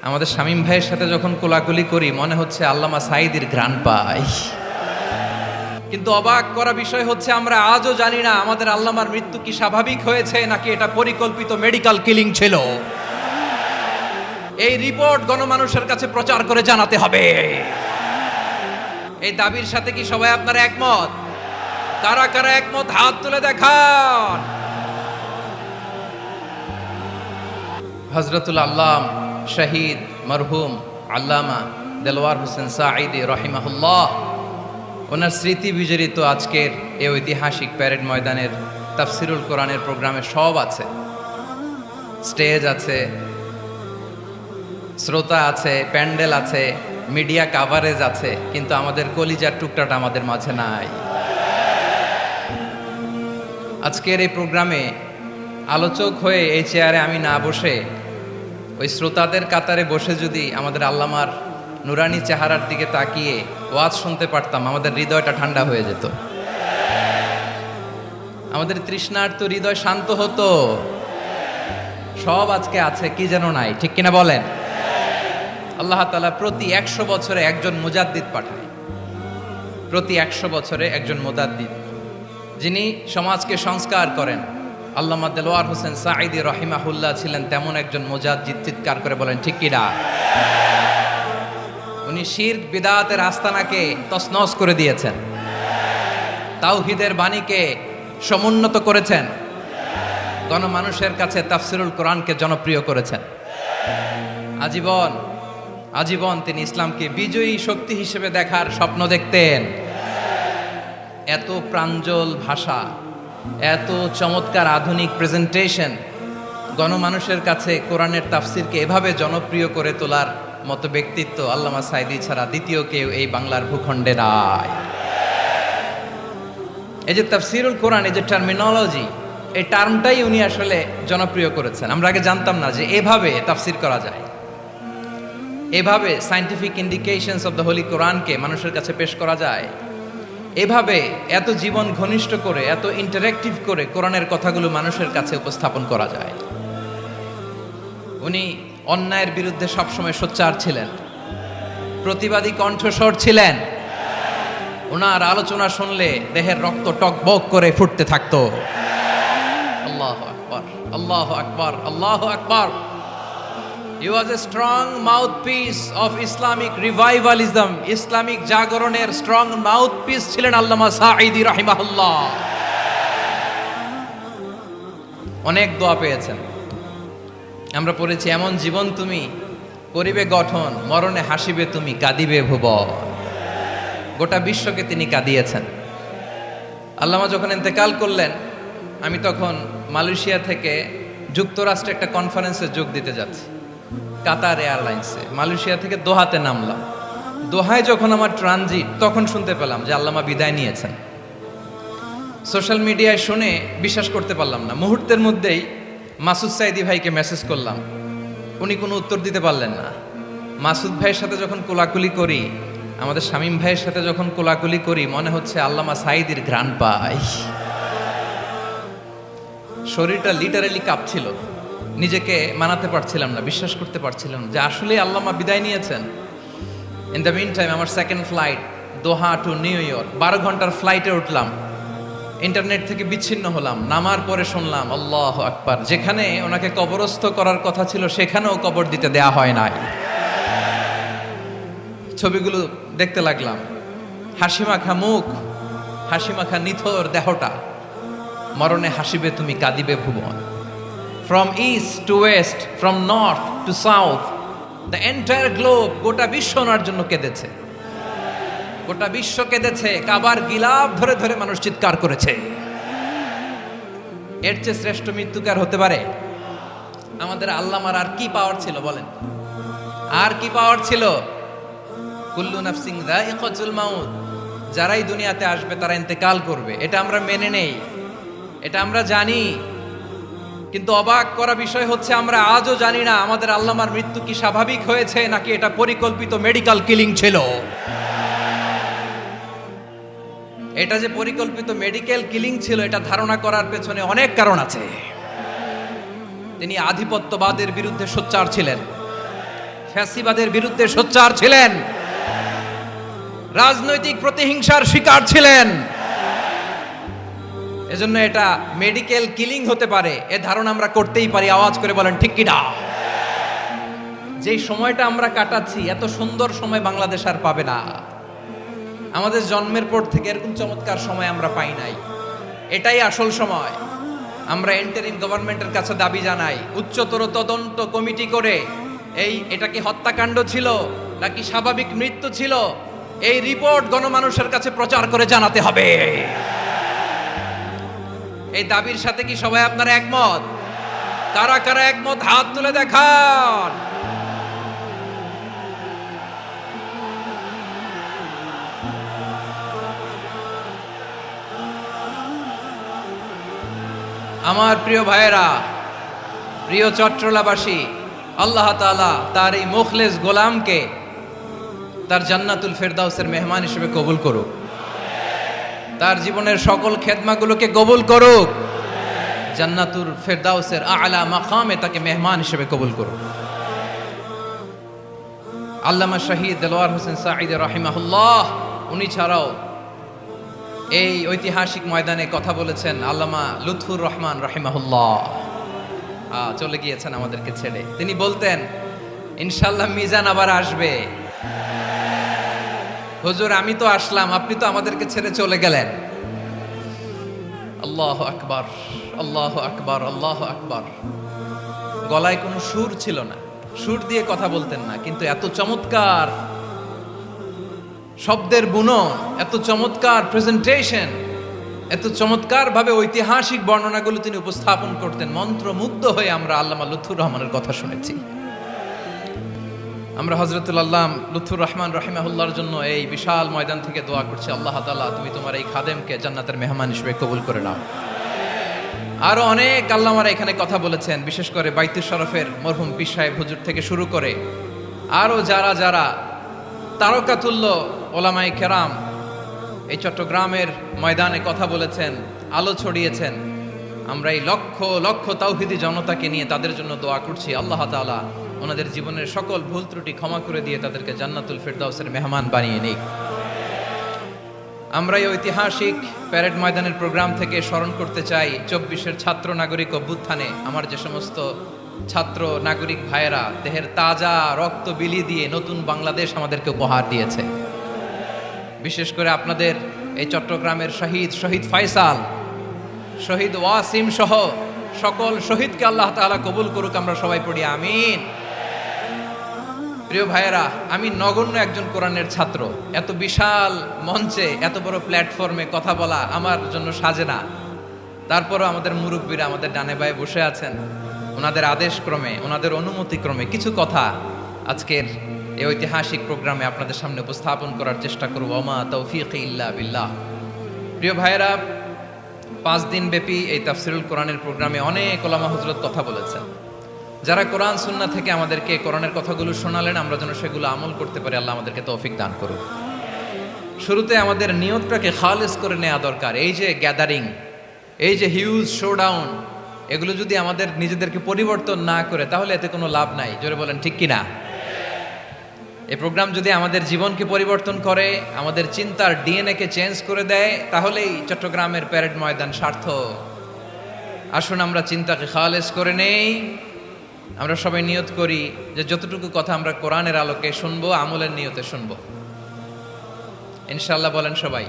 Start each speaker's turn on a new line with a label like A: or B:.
A: আমাদের শামীম ভাইয়ের সাথে যখন কোলাকুলি করি মনে হচ্ছে আল্লামা সাঈদীর ঘ্রাণ পাই। কিন্তু অবাক করা বিষয় হচ্ছে আমরা আজও জানি না আমাদের আল্লামার মৃত্যু কি স্বাভাবিক হয়েছে নাকি এটা পরিকল্পিত মেডিকেল কিলিং ছিল। এই রিপোর্ট গণমানুষের কাছে প্রচার করে জানাতে হবে। এই দাবির সাথে কি সবাই আপনারা একমত? কারা কারা একমত হাত তুলে দেখান। হযরতুল আল্লাম শহীদ মরহুম আল্লামা দেলওয়ার হোসেন সাঈদী রহিমাহুল্লাহ, ওনার স্মৃতি বিজড়িত আজকের এই ঐতিহাসিক প্যারেড ময়দানের তাফসিরুল কোরআনের প্রোগ্রামে সব আছে। স্টেজ আছে, শ্রোতা আছে, প্যান্ডেল আছে, মিডিয়া কাভারেজ আছে, কিন্তু আমাদের কলিজার টুকটাটা আমাদের মাঝে নাই। আজকের এই প্রোগ্রামে আলোচক হয়ে এই চেয়ারে আমি না বসে ওই শ্রোতাদের কাতারে বসে যদি আমাদের আল্লামার নুরানি চেহারার দিকে তাকিয়ে ওয়াজ শুনতে পারতাম, আমাদের হৃদয়টা ঠান্ডা হয়ে যেত, আমাদের তৃষ্ণার্ত হৃদয় শান্ত হতো। সব আজকে আছে, কি যেন নাই, ঠিক কিনা বলেন? আল্লাহ তাআলা প্রতি 100 বছরে একজন মুজাদ্দিদ পাঠায়, প্রতি 100 বছরে একজন মুজাদ্দিদ, যিনি সমাজকে সংস্কার করেন। আল্লামা দেলওয়ার হোসেন সাঈদী রহিমাহুল্লাহ ছিলেন তেমন একজন মুজাদ্দিদ। চিৎকার করে বলেন ঠিক কিনা? উনি শিরক বিদআতের আস্তানাকে তছনছ করে দিয়েছেন, তাওহীদের বাণীকে সমুন্নত করেছেন, গণমানুষের কাছে তাফসিরুল কোরআনকে জনপ্রিয় করেছেন। আজীবন আজীবন তিনি ইসলামকে বিজয়ী শক্তি হিসেবে দেখার স্বপ্ন দেখতেন। এত প্রাঞ্জল ভাষা, এত চমৎকার আধুনিক প্রেজেন্টেশন, গণমানুষের কাছে কোরআনের তাফসিরকে এভাবে জনপ্রিয় করে তোলার মতো ব্যক্তিত্ব আল্লামা সাঈদী ছাড়া দ্বিতীয় কেউ এই বাংলার ভূখণ্ডে নাই। এই যে তাফসিরুল কোরআন, এই যে টার্মিনোলজি, এই টার্মটাই উনি আসলে জনপ্রিয় করেছেন। আমরা আগে জানতাম না যে এভাবে তাফসির করা যায়, এভাবে scientific indications of the Holi কোরআনকে মানুষের কাছে পেশ করা যায়, এভাবে এত জীবন ঘনিষ্ঠ করে, এত ইন্টারেক্টিভ করে কোরআনের কথাগুলো মানুষের কাছে উপস্থাপন করা যায়। উনি অন্যায়ের বিরুদ্ধে সবসময় সোচ্চার ছিলেন, প্রতিবাদী কণ্ঠস্বর ছিলেন। ওনার আলোচনা শুনলে দেহের রক্ত টকবক করে ফুটতে থাকতো। আল্লাহু আকবার, আল্লাহু আকবার, আল্লাহু আকবার। He was a strong mouthpiece of Islamic revivalism. Islamic জাগরণের স্ট্রং মাউথপিস ছিলেন আল্লামা সাঈদী রাহিমাহুল্লাহ। অনেক দোয়া পেয়েছেন, আমরা পড়েছি, এমন জীবন তুমি করিবে গঠন, মরণে হাসিবে তুমি, কাঁদিবে ভুবন। গোটা বিশ্বকে তিনি কাঁদিয়েছেন। আল্লামা যখন ইন্তেকাল করলেন, আমি তখন মালয়েশিয়া থেকে যুক্তরাষ্ট্রে একটা কনফারেন্সে যোগ দিতে যাচ্ছি, কাতার এয়ারলাইন্সে। মালয়েশিয়া থেকে দোহাতে নামলাম। দোহায় যখন আমার ট্রানজিট, তখন শুনতে পেলাম যে আল্লামা বিদায় নিয়েছেন। সোশ্যাল মিডিয়ায় শুনে বিশ্বাস করতে পারলাম না। মুহূর্তের মধ্যেই মাসুদ সাঈদী ভাইকে মেসেজ করলাম, উনি কোনো উত্তর দিতে পারলেন না। মাসুদ ভাইয়ের সাথে যখন কোলাকুলি করি, আমাদের শামীম ভাইয়ের সাথে যখন কোলাকুলি করি মনে হচ্ছে আল্লামা সাঈদীর ঘ্রাণ পাই। শরীরটা লিটারালি কাঁপছিল, নিজেকে মানাতে পারছিলাম না, বিশ্বাস করতে পারছিলাম যে আসলে আল্লামা বিদায় নিয়েছেন। ইন দ্য মিন টাইম আমার সেকেন্ড ফ্লাইট দোহা টু নিউ ইয়র্ক, 12 ঘন্টার ফ্লাইটে উঠলাম, ইন্টারনেট থেকে বিচ্ছিন্ন হলাম। নামার পরে শুনলাম আল্লাহু আকবার, যেখানে ওনাকে কবরস্থ করার কথা ছিল সেখানেও কবর দিতে দেয়া হয় নাই। ছবিগুলো দেখতে লাগলাম, হাসিমাখা মুখ, হাসিমাখা নিথর দেহটা, মরণে হাসিবে তুমি, কাঁদিবে ভুবন। From east to west, from north to south, the entire globe, গোটা বিশ্ব ওনার জন্য কেঁদেছে, গোটা বিশ্ব কেঁদেছে। কাবার গিলাফ ধরে ধরে মানুষ চিৎকার করেছে। এর চেয়ে শ্রেষ্ঠ মৃত্যুকার হতে পারে? আমাদের আল্লামার আর কি পাওয়ার ছিল বলেন? আর কি পাওয়ার ছিল? কুল্লু নাফসিন যায়িকাতুল মাউত, যারাই দুনিয়াতে আসবে তারা ইন্তেকাল করবে, এটা আমরা মেনে নেই, এটা আমরা জানি। কিন্তু অবাক করা বিষয় হচ্ছে আমরা আজও জানি না আমাদের আল্লামার মৃত্যু কি স্বাভাবিক হয়েছে নাকি এটা পরিকল্পিত মেডিকেল কিলিং ছিল। এটা যে পরিকল্পিত মেডিকেল কিলিং ছিল, এটা ধারণা করার পেছনে অনেক কারণ আছে। তিনি আধিপত্যবাদের বিরুদ্ধে সোচ্চার ছিলেন, ফ্যাসিবাদের বিরুদ্ধে সোচ্চার ছিলেন, রাজনৈতিক প্রতিহিংসার শিকার ছিলেন। এজন্য এটা মেডিকেল কিলিং হতে পারে এ ধারণা আমরা করতেই পারি। আওয়াজ করে বলেন ঠিক কিনা? যেই সময়টা আমরা কাটাচ্ছি, এত সুন্দর সময় বাংলাদেশ আর পাবে না। আমাদের জন্মের পর থেকে এরকম চমৎকার সময় আমরা পাই নাই। এটাই আসল সময়। আমরা ইন্টারিম গভর্নমেন্টের কাছে দাবি জানাই, উচ্চতর তদন্ত কমিটি করে এটা কি হত্যাকাণ্ড ছিল নাকি স্বাভাবিক মৃত্যু ছিল, এই রিপোর্ট গণমানুষের কাছে প্রচার করে জানাতে হবে। এই দাবির সাথে কি সবাই আপনারা একমত? কারা কারা একমত হাত তুলে দেখান। আমার প্রিয় ভাইয়েরা, প্রিয় চট্টলাবাসী, আল্লাহ তাআলা তার এই মুখলেস গোলামকে তার জান্নাতুল ফেরদাউসের মেহমান হিসেবে কবুল করুক, তার জীবনের সকল খেদমাগুলোকে কবুল করুক, জান্নাতুল ফেরদাউসের আলা মাকামে তাকে মেহমান হিসেবে কবুল করুক। আল্লামা শহীদ দেলোয়ার হোসেন সাঈদী রাহিমাহুল্লাহ, উনি ছাড়াও এই ঐতিহাসিক ময়দানে কথা বলেছেন আল্লামা লুৎফুর রহমান রাহিমাহুল্লাহ। চলে গিয়েছেন আমাদেরকে ছেড়ে। তিনি বলতেন, ইনশাআল্লাহ মিজান আবার আসবে। হুজুর আমি তো আসলাম, আপনি তো আমাদেরকে ছেড়ে চলে গেলেন। আল্লাহু আকবার, আল্লাহু আকবার, আল্লাহু আকবার। গলায় কোনো সুর ছিল না, সুর দিয়ে কথা বলতেন না, কিন্তু এত চমৎকার শব্দের বুনন, এত চমৎকার প্রেজেন্টেশন, এত চমৎকার ভাবে ঐতিহাসিক বর্ণনাগুলো তিনি উপস্থাপন করতেন। মন্ত্রমুগ্ধ হয়ে আমরা আল্লামা লুৎফুর রহমানের কথা শুনেছি। আমরা হযরতুল আল্লাম লুৎফুর রহমান রাহিমাহুল্লাহর জন্য এই বিশাল ময়দান থেকে দোয়া করছি, আল্লাহ তাআলা তুমি তোমার এই খাদেমকে জান্নাতের মেহমান হিসেবে কবুল করে নাও। আরো অনেক আল্লামারা এখানে কথা বলেছেন, বিশেষ করে বাইতুল শরফের মরহুম পীর সাহেব হুজুর থেকে শুরু করে আরো যারা যারা তারকাতুল্য ওলামায়ে কেরাম এই চট্টগ্রামের ময়দানে কথা বলেছেন, আলো ছড়িয়েছেন। আমরা এই লক্ষ লক্ষ তাওহীদি জনতাকে নিয়ে তাদের জন্য দোয়া করছি, আল্লাহ তাআলা ওনাদের জীবনের সকল ভুল ত্রুটি ক্ষমা করে দিয়ে তাদেরকে জান্নাতুল ফেরদাউসের মেহমান বানিয়ে নিক। আমরা এই ঐতিহাসিক প্যারেড ময়দানের প্রোগ্রাম থেকে স্মরণ করতে চাই 24-এর ছাত্র নাগরিক অভ্যুত্থানে আমার যে সমস্ত ছাত্র নাগরিক ভাইয়েরা দেহের তাজা রক্ত বিলি দিয়ে নতুন বাংলাদেশ আমাদেরকে উপহার দিয়েছে। বিশেষ করে আপনাদের এই চট্টগ্রামের শহীদ ফাইসাল, শহীদ ওয়াসিম সহ সকল শহীদকে আল্লাহ তাআলা কবুল করুক। আমরা সবাই পড়ি আমিন। প্রিয় ভাইয়েরা, আমি নগণ্য একজন কোরআনের ছাত্র, এত বিশাল মঞ্চে এত বড় প্ল্যাটফর্মে কথা বলা আমার জন্য সাজে না। তারপরও আমাদের মুরব্বীরা আমাদের ডানে বায়ে বসে আছেন, ওনাদের আদেশ ক্রমে, ওনাদের অনুমতি ক্রমে কিছু কথা আজকের এই ঐতিহাসিক প্রোগ্রামে আপনাদের সামনে উপস্থাপন করার চেষ্টা করব। ওমা তৌফিক ইল্লা বিল্লাহ। প্রিয় ভাইয়েরা, 5 দিন ব্যাপী এই তাফসিরুল কোরআনের প্রোগ্রামে অনেক ওলামা হযরত কথা বলেছেন। যারা কোরআন সুন্নাহ থেকে আমাদেরকে কোরআনের কথাগুলো শোনালেন, আমরা যেন সেগুলো আমল করতে পারি, আল্লাহ আমাদেরকে তৌফিক দান করুন। শুরুতে আমাদের নিয়তটাকে খালেস করে নেওয়া দরকার। এই যে গ্যাদারিং, এই যে হিউজ শোডাউন, এগুলো যদি আমাদের নিজেদেরকে পরিবর্তন না করে তাহলে এতে কোনো লাভ নাই। জোরে বলেন ঠিক কিনা? এই প্রোগ্রাম যদি আমাদের জীবনকে পরিবর্তন করে, আমাদের চিন্তার ডিএনএ কে চেঞ্জ করে দেয়, তাহলেই চট্টগ্রামের প্যারেড ময়দান সার্থক। আসুন আমরা চিন্তাকে খালেস করে নেই। আমরা সবাই নিয়ত করি যে যতটুকু কথা আমরা কোরআনের আলোকে শুনবো, আমলের নিয়তে শুনবো ইনশাআল্লাহ। বলেন সবাই।